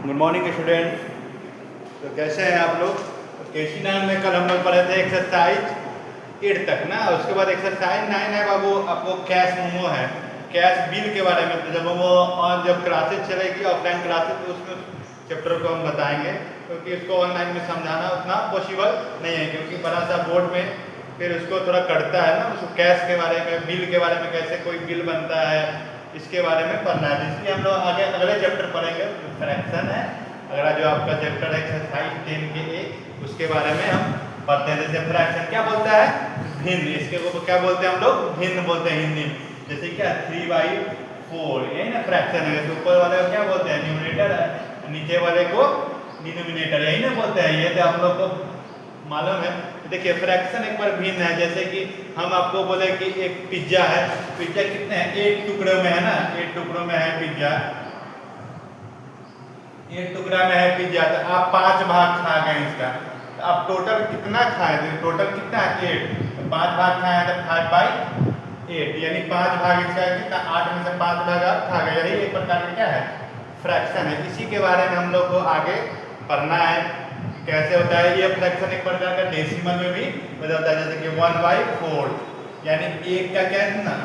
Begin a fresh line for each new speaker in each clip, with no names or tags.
Good morning student. तो कैसे हैं आप लोग? तो केसी 9 में कल हम लोग पढ़े थे एक्सरसाइज 8 तक ना। उसके बाद एक्सरसाइज 9 है बाबू, आपको कैश मोमो है, कैश बिल के बारे में। तो जब वो और जब क्लासेस चलेगी ऑफलाइन क्लासेस तो उसमें चैप्टर को हम बताएंगे, क्योंकि इसको ऑनलाइन में समझाना उतना पॉसिबल नहीं है, क्योंकि बड़ा सा बोर्ड में फिर उसको थोड़ा कटता है ना। उसको कैश के बारे में, बिल के बारे में, कैसे कोई बिल बनता है, इसके बारे में पढ़ना है। इसलिए हम लोग आगे अगले चैप्टर पढ़ेंगे, फ्रैक्शन है। अगला जो आपका चैप्टर है एक्सरसाइज 10 के एक, उसके बारे में हम पढ़ते हैं। जैसे फ्रैक्शन क्या बोलता है? भिन्न। इसके को क्या बोलते हैं हम लोग? भिन्न बोलते हैं हिंदी में। जैसे क्या 3/4, यही ना फ्रैक्शन है। तो ऊपर वाले को क्या बोलते हैं? न्यूमरेटर है, नीचे वाले को डिनोमिनेटर, यही ना बोलते हैं। ये तो आप लोग को मालूम है। देखिए फ्रैक्शन एक बार भिन्न है। जैसे कि हम आपको बोले कि एक पिज्जा है, पिज्जा कितने हैं? 8 टुकड़ों में है ना, 8 टुकड़ों में है पिज्जा, 1 टुकड़ा में है पिज्जा। तो आप 5 भाग खा गए इसका, तो आप टोटल कितना खाए? तो टोटल कितना है? 8। तो 5 भाग खाए हैं तो 5/8, यानी 5 भाग इसका कितना? 8 में से 5 भाग आप खा गए। यही एक प्रकार का क्या है? फ्रैक्शन है। इसी के बारे में हम लोग को आगे पढ़ना है, कैसे होता है ये फ्रैक्शन। एक प्रकार का डेसिमल में भी बदलता है। जैसे कि 1/4, यानी एक का क्या है ना,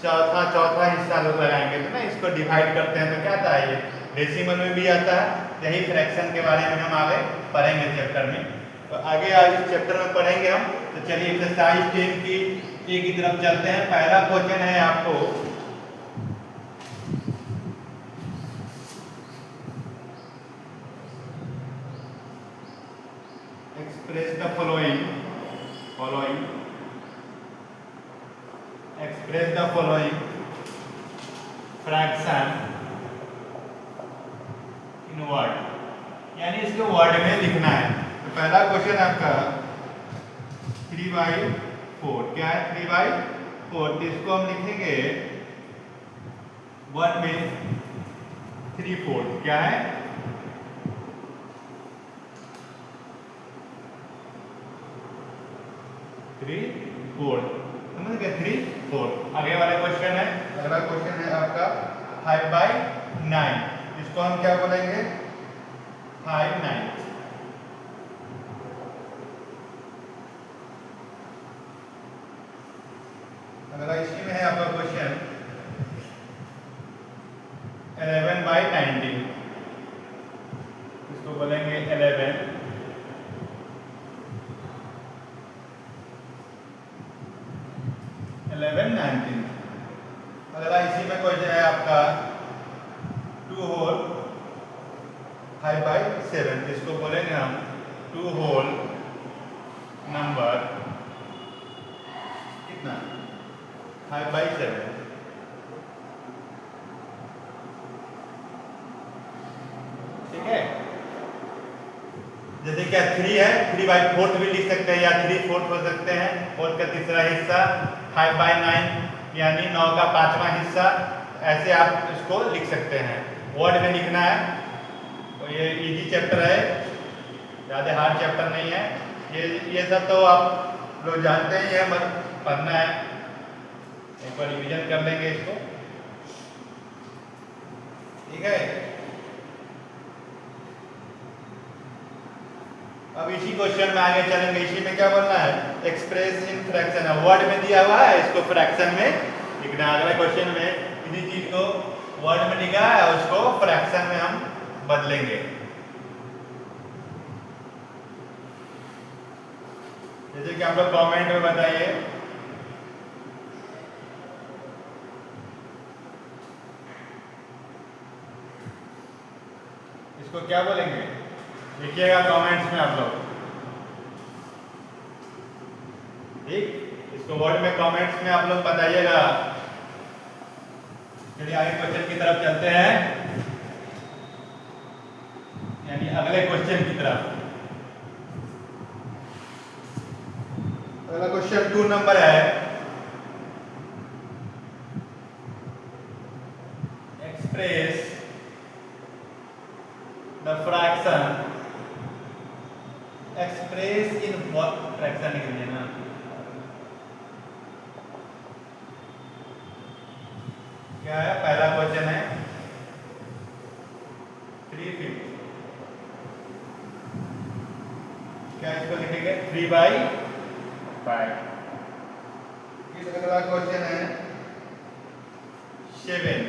चौथा हिस्सा लोग लगाएंगे तो ना, इसको डिवाइड करते हैं तो क्या आता है? ये डेसिमल में भी आता है। यही फ्रैक्शन के बारे में हम आगे पढ़ेंगे चैप्टर में। तो आगे आज इस चैप्टर में पढ़ेंगे हम। तो चलिए एक्सरसाइज 10 की ए की तरफ चलते हैं। पहला क्वेश्चन है आपको, express the following fraction in word, यानी इसको वर्ड में लिखना है। तो पहला क्वेश्चन आपका 3/4 क्या है? 3/4। तो इसको हम लिखेंगे वर्ड में 3/4 क्या है? 3/4, समझ गए? 3/4। आगे वाला क्वेश्चन है, अगला क्वेश्चन है आपका 5/9। इसको हम क्या बोलेंगे? 5/9। अगला इसी में है आपका क्वेश्चन 11/19। इसको बोलेंगे 11 19। अगला इसी में क्वेश्चन है आपका 2 होल 5/7। इसको बोलेंगे हम 2 होल नंबर कितना? 5/7। ठीक है। जैसे क्या 3 है, 3/4 भी लिख सकते हैं, या 3/4 हो सकते हैं। 4 का तीसरा हिस्सा 5/9, यानी 9 का 5वां हिस्सा। ऐसे आप इसको लिख सकते हैं, वर्ड में लिखना है। तो ये इजी चैप्टर है, ज़्यादा हार्ड चैप्टर नहीं है। ये सब तो आप लोग जानते ही हैं, बस पढ़ना है। एक बार रिवीजन कर लेंगे इसको, ठीक है। अब इसी क्वेश्चन में आगे चलेंगे। इसी में क्या बोलना है? एक्सप्रेस इन फ्रैक्शन है, वर्ड में दिया हुआ है, इसको फ्रैक्शन में लिखना है। अगला क्वेश्चन में इसी चीज को वर्ड में लिखा है, उसको फ्रैक्शन में हम बदलेंगे। जैसे कि आप लोग कमेंट में बताइए, इसको क्या बोलेंगे? लिखिएगा कमेंट्स में आप लोग, ठीक। इसको वर्ड में कमेंट्स में आप लोग बताइएगा। चलिए आगे क्वेश्चन की तरफ चलते हैं, यानी अगले क्वेश्चन की तरफ। अगला क्वेश्चन 2 नंबर है, express the fraction, express in fraction लिख दिया ना। क्या है? पहला क्वेश्चन है 3/5। क्या इसको लिखेंगे 3/5। फिर अगला क्वेश्चन है 7।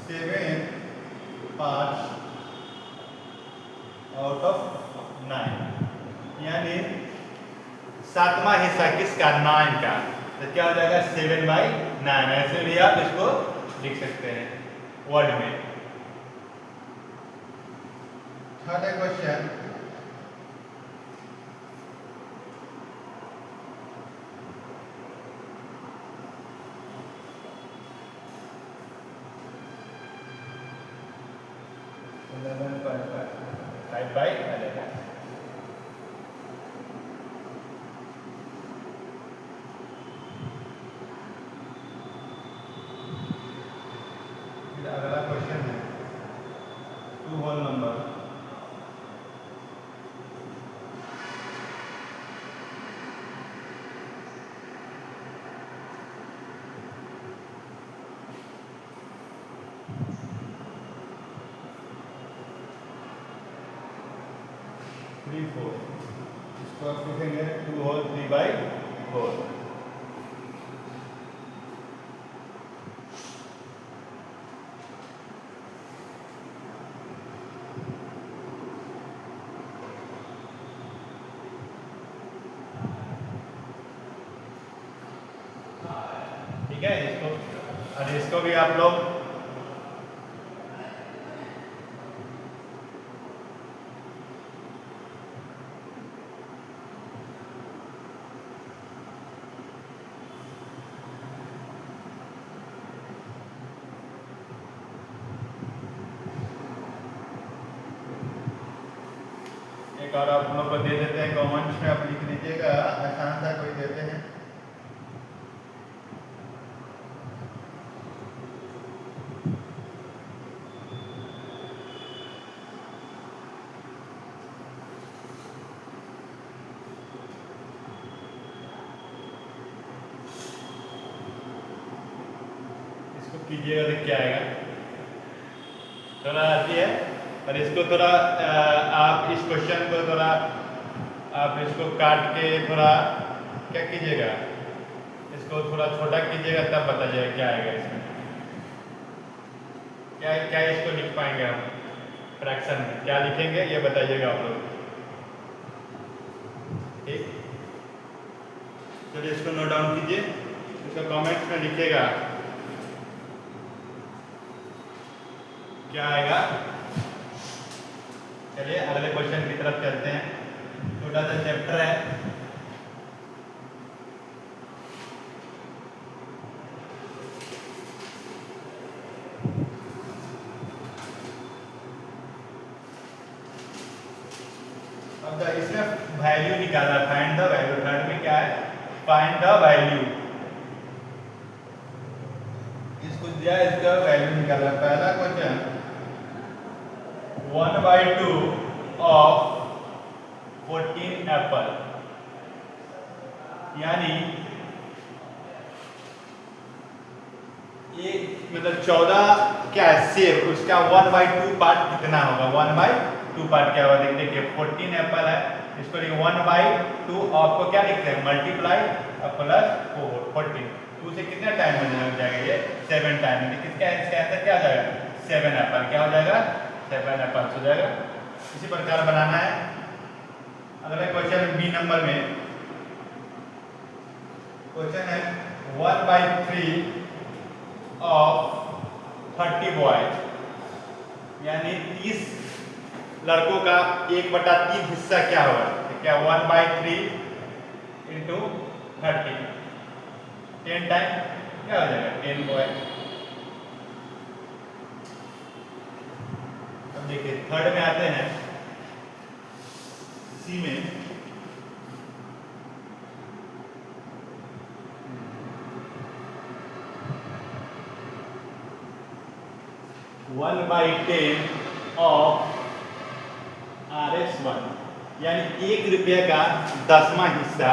7 पार्ट्स आउट ऑफ 9, यानी 7वां हिस्सा किसका? 9 का। तो क्या हो जाएगा 7/9। ऐसे भी आप इसको लिख सकते हैं वर्ड में। थर्ड क्वेश्चन अगला क्वेश्चन है 2 होल नंबर। थ्री फोर, इसको आप लिखेंगे 2 होल 3/4। ठीक है, इसको भी आप लोग एक और आप लोग को दे देते हैं, कमेंट्स में आप लिख लीजिएगा, आसान सा कोई देते हैं। इसको कीजिएगा तो क्या आएगा, थोड़ा आती है। और इसको थोड़ा आप इस क्वेश्चन को थोड़ा आप इसको काट के थोड़ा क्या कीजिएगा, इसको थोड़ा छोटा कीजिएगा, तब बताइएगा क्या आएगा इसमें। क्या क्या इसको लिख पाएंगे हम फ्रैक्शन में, क्या लिखेंगे ये बताइएगा आप लोग। ठीक, चलिए इसको नोट डाउन कीजिए, इसको कमेंट्स में लिखिएगा क्या आएगा। चलिए अगले क्वेश्चन की तरफ चलते हैं। छोटा सा चैप्टर है, अब इसमें वैल्यू निकालना, फाइंड द वैल्यू। थर्ड में क्या है, फाइंड द वैल्यू। इसको दिया, इसका वैल्यू निकालना। पहला क्वेश्चन 1/2 ऑफ 14 एप्पल, यानी एक मतलब 14 क्या है सेब, उसका 1/2 पार्ट कितना होगा। 1/2 पार्ट क्या होगा, देखिए 14 एप्पल है, इसको लिखिए 1/2 आपको क्या लिखते हैं मल्टीप्लाई प्लस 14। 2 से कितने टाइम में लग जाएगा, ये 7 टाइम में। इसका आंसर क्या हो जाएगा 7 एप्पल, क्या हो जाएगा 7 एप्पल हो जाएगा। इसी प्रकार बनाना है। अगला क्वेश्चन बी नंबर में क्वेश्चन है 1/3 ऑफ 30 बॉयज, यानी 30 लड़कों का 1/3 हिस्सा क्या होगा। तो क्या 1/3 इंटू 30, 10 टाइम क्या हो जाएगा 10 बॉयज। अब देखिए थर्ड में आते हैं, सी में 1/10 ऑफ RS1, यानी 1 रुपये का 10वां हिस्सा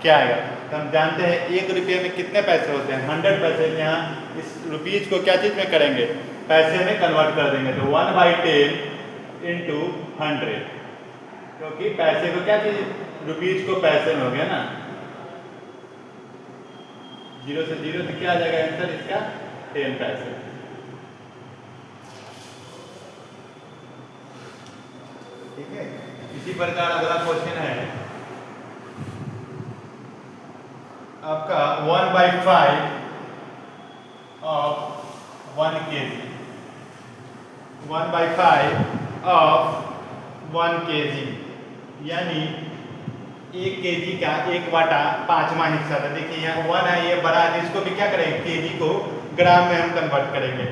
क्या आएगा। तो हम जानते हैं 1 रुपये में कितने पैसे होते हैं, 100 पैसे। यहाँ इस रुपीज़ को क्या चीज़ में करेंगे, पैसे में कन्वर्ट कर देंगे। तो 1/10 इंटू 100, क्योंकि पैसे को क्या चीज़, रुपीज़ को पैसे में हो गया ना, 0 से 0 तो क्या आ जाएगा आंसर इसका, 10 पैसे। ठीक है। इसी प्रकार अगला क्वेश्चन है आपका 1/5 ऑफ 1 kg, 1/5 ऑफ 1 kg, यानी 1 kg का 1/5वां हिस्सा था। देखिए यहाँ 1 है, ये बड़ा है, इसको भी क्या करेंगे, kg को ग्राम में हम कन्वर्ट करेंगे।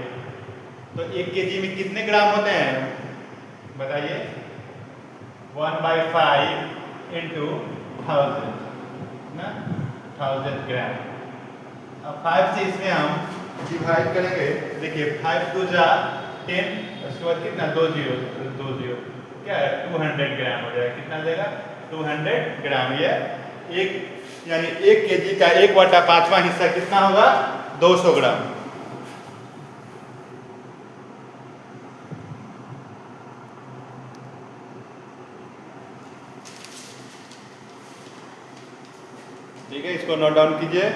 तो 1 kg में कितने ग्राम होते हैं बताइए, 1/5 इंटू 1000 ना, 1000 ग्राम। अब 5 से इसमें हम डिवाइड करेंगे। देखिए 5 2 जा 10, उसके बाद कितना, 2 0, क्या है 200 ग्राम हो जाएगा। कितना देगा, 200 ग्राम। ये एक यानी 1 kg का 1/5वां हिस्सा कितना होगा, 200 ग्राम। ठीक है, इसको नोट डाउन कीजिए।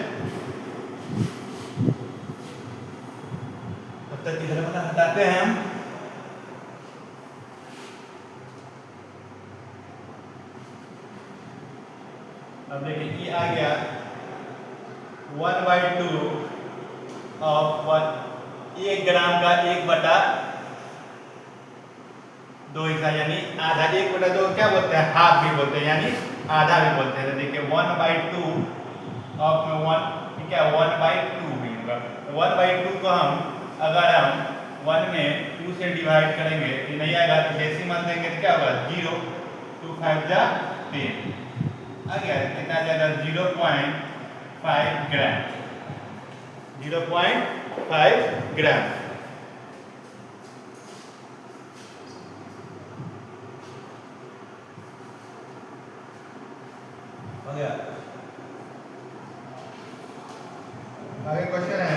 तब तक इधर वाला हटाते हैं हम। अब देखिए ये आ गया 1/2 ऑफ 1 ग्राम का 1/2 हिस्सा, यानी आधा। 1/2 क्या बोलते हैं, हाफ भी बोलते हैं, यानी आधा भी बोलते हैं। तो देखिए 1/2 ऑफ में 1 क्या 1/2 भी होगा। 1/2 को हम अगर हम 1 में 2 से डिवाइड करेंगे ये नहीं आएगा, तो डेसिमल देंगे तो क्या होगा, 0, 2 5 जा 10 आ गया। कितना आ जाएगा, 0.5 ग्राम, 0.5 ग्राम। हो गया। आगे क्वेश्चन है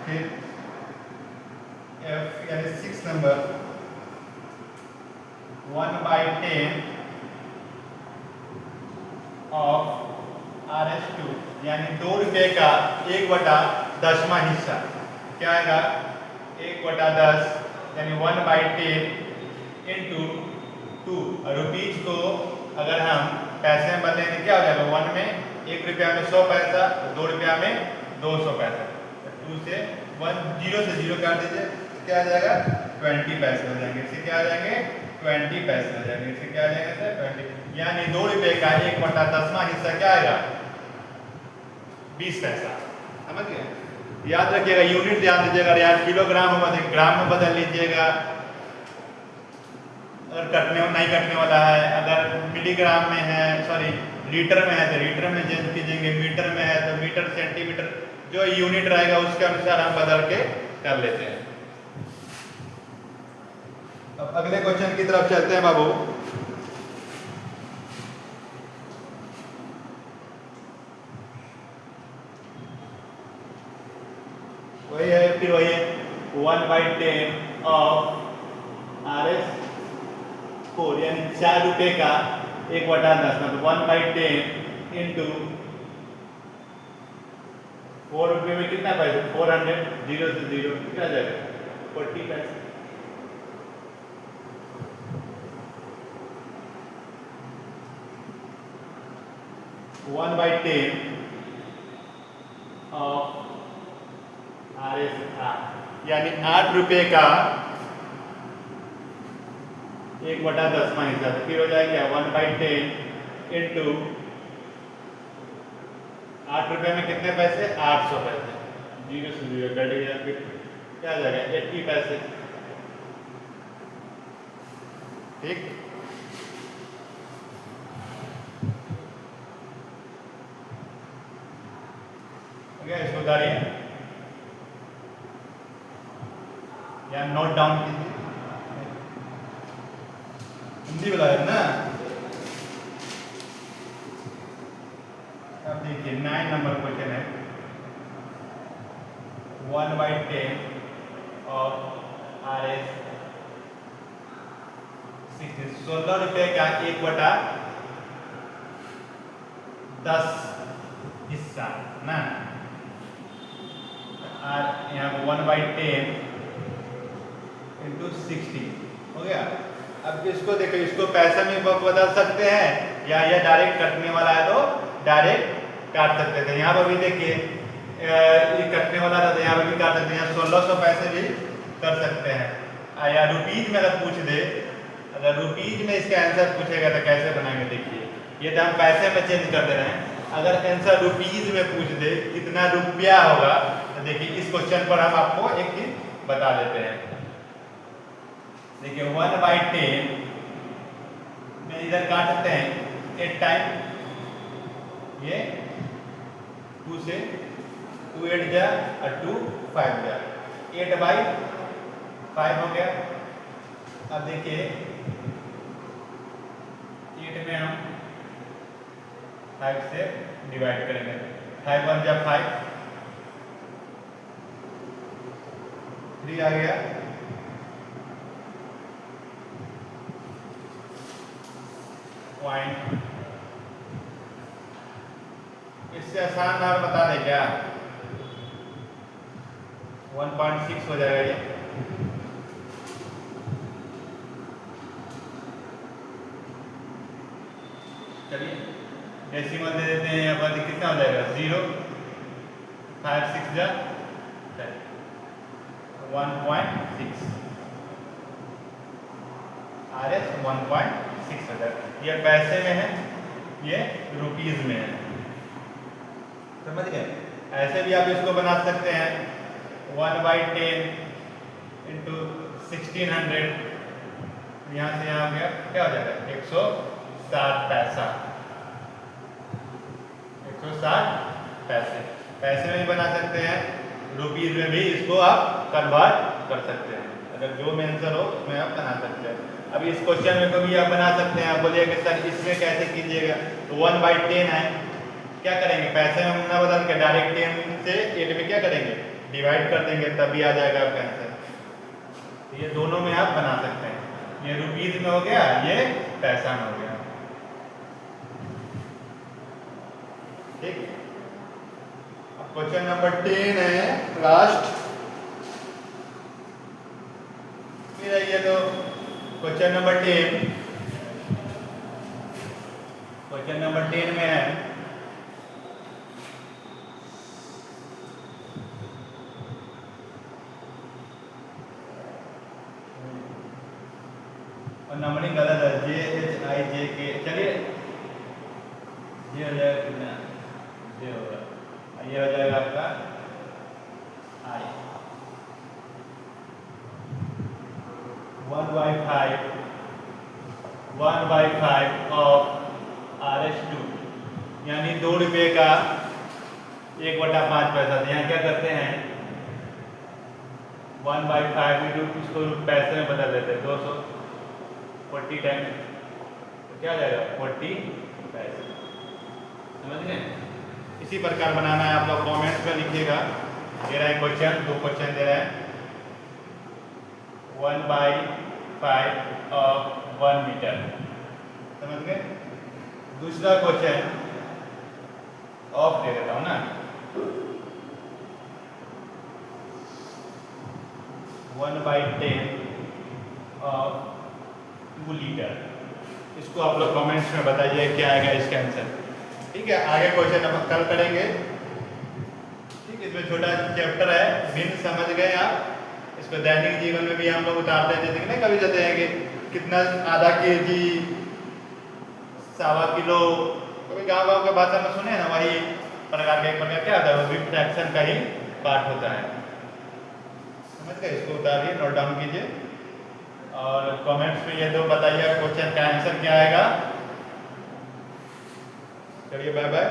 फिर F यानी 6 नंबर, 1/10 ऑफ RS2, यानी 2 रुपये का 1/10वां हिस्सा। क्या आएगा, 1/10 यानी 1/10 इंटू 2। रुपीज को अगर हम पैसे में बदलेंगे क्या हो जाएगा, 1 में 1 रुपया में 100 पैसा, 2 रुपया में 200 पैसा। 2 से 1 0 से 0 काट दीजिए, क्या आ जाएगा, 20 पैसे हो जाएंगे। इससे क्या आ जाएंगे, 20 पैसे हो जाएंगे। इससे क्या आ जाएगा सर, 20, यानी 2 रुपये का 1/10वां हिस्सा क्या आएगा, 20 पैसा। समझ गए। याद रखिएगा, यूनिट ध्यान दीजिएगा। यार किलोग्राम होगा तो ग्राम में बदल लीजिएगा, अगर नहीं कटने वाला है। अगर मिलीग्राम में है, सॉरी लीटर में है तो लीटर में चेंज कीजिएंगे, मीटर में है तो मीटर, सेंटीमीटर, जो यूनिट रहेगा उसके अनुसार हम बदल के कर लेते हैं। अब अगले क्वेश्चन की तरफ चलते हैं बाबू। वही है, फिर वही है 1/10 ऑफ RS4, यानी 4 रुपये का 1/10, मतलब 1/10 इंटू 4 रुपये में कितना पैसे, 400, 0 से 0 कितना जाएगा, 40 पैसे। वन बाई 10 ऑफ RS8, यानी 8 रुपये का 1/10वां हिस्सा। तो फिर हो जाएगा 1/10 इंटू 8 रुपये में कितने पैसे, 800 पैसे। 0 से 0 कट गया, फिर क्या आ जाएगा, 80 पैसे। ठीक, इसको उतारिए या नोट डाउन कीजिए। हिंदी वाला है ना, आप देखिए 9 नंबर क्वेश्चन है 1/10 ऑफ RS 16 रुपये का 1/10 हिस्सा ना, और यहाँ पर 1/10 इंटू 60 हो गया। अब इसको देखो, इसको पैसे में बदल सकते हैं या ये डायरेक्ट कटने वाला है तो डायरेक्ट काट सकते थे। यहाँ पर भी देखिए ये कटने वाला था तो यहाँ पर भी काट सकते हैं, यहाँ 1600 पैसे भी कर सकते हैं। या रुपीज में अगर पूछ दे, अगर रुपीज में इसका आंसर पूछेगा तो कैसे बनाएंगे, देखिए ये तो हम पैसे में चेंज कर दे रहे हैं। अगर आंसर रुपीज में पूछ दे कितना रुपया होगा तो देखिए इस क्वेश्चन पर हम आपको एक चीज बता देते हैं। देखिए 1/10 में इधर काट सकते हैं 8 टाइम, ये 2 से 2 8 जा और 2 5 जा, 8/5 हो गया। अब देखिए 8 में हम 5 से डिवाइड करेंगे, 5 1 जा 5, 3 आ गया, पॉइंट। इससे आसान और बता दें क्या, 1.6 हो जाएगा ये। चलिए डेसिमल दे देते हैं, यहाँ पर कितना हो जाएगा 0, 5 6 जा 1.6, RS 1.6 हो जाएगा। ये पैसे में है, ये रुपीज में है, समझ गए। ऐसे भी आप इसको बना सकते हैं 1/10 इंटू 1600, यहाँ से यहाँ हो गया, क्या हो जाएगा 160 पैसा, 160 पैसे। पैसे में भी बना सकते हैं, रुपीज में भी इसको आप कन्वर्ट कर सकते हैं। अगर जो में आंसर हो उसमें आप बना सकते हैं। अब इस क्वेश्चन में कभी आप बना सकते हैं, आप बोलिएगा कि सर इसमें कैसे कीजिएगा, तो 1/10 है, क्या करेंगे, पैसे में ना बदल के डायरेक्ट 10 से 8 में क्या करेंगे, डिवाइड कर देंगे, तभी आ जाएगा आपका आंसर। तो ये दोनों में आप बना सकते हैं, ये रुपीज में हो गया, ये पैसा में हो गया, ठीक। अब क्वेश्चन नंबर 10 है लास्ट, फिर ये तो क्वेश्चन नंबर 10, क्वेश्चन नंबर 10 में है और नंबरिंग गलत है, JHIJK, चलिए ये हो जाएगा कितना, ये होगा, ये हो जाएगा आपका I 1/5 ऑफ RS2, यानी 2 रुपये का 1/5 पैसा। यहाँ क्या करते हैं 1/5 इसको पैसे में बदल देते हैं, 240 टाइम, तो क्या आ जाएगा 40 पैसे, समझ गए। इसी प्रकार बनाना है, आप लोग कॉमेंट्स में लिखिएगा। दे रहा है क्वेश्चन, 2 क्वेश्चन दे रहा है, 1/5 ऑफ 1 मीटर, समझ गए। दूसरा क्वेश्चन ऑफ दे देता हूँ ना, 1/10 ऑफ 2 लीटर। इसको आप लोग कमेंट्स में बताइए क्या आएगा इसका आंसर, ठीक है। आगे क्वेश्चन हम कल करेंगे, ठीक। इसमें छोटा चैप्टर है, भिन्न समझ गए आप। इसको दैनिक जीवन में भी हम लोग उतारते हैं, जैसे कि नहीं कभी जाते हैं कि कितना आधा केजी, 1.25 किलो, कभी गाँव के भाषा में सुने ना, वही प्रकार का एक प्रकार क्या होता है, वो भी फ्रैक्शन का ही पार्ट होता है, समझ गए। इसको उतारिए, नोट डाउन कीजिए और कमेंट्स में ये 2 बताइए क्वेश्चन का आंसर क्या आएगा। चलिए बाय बाय।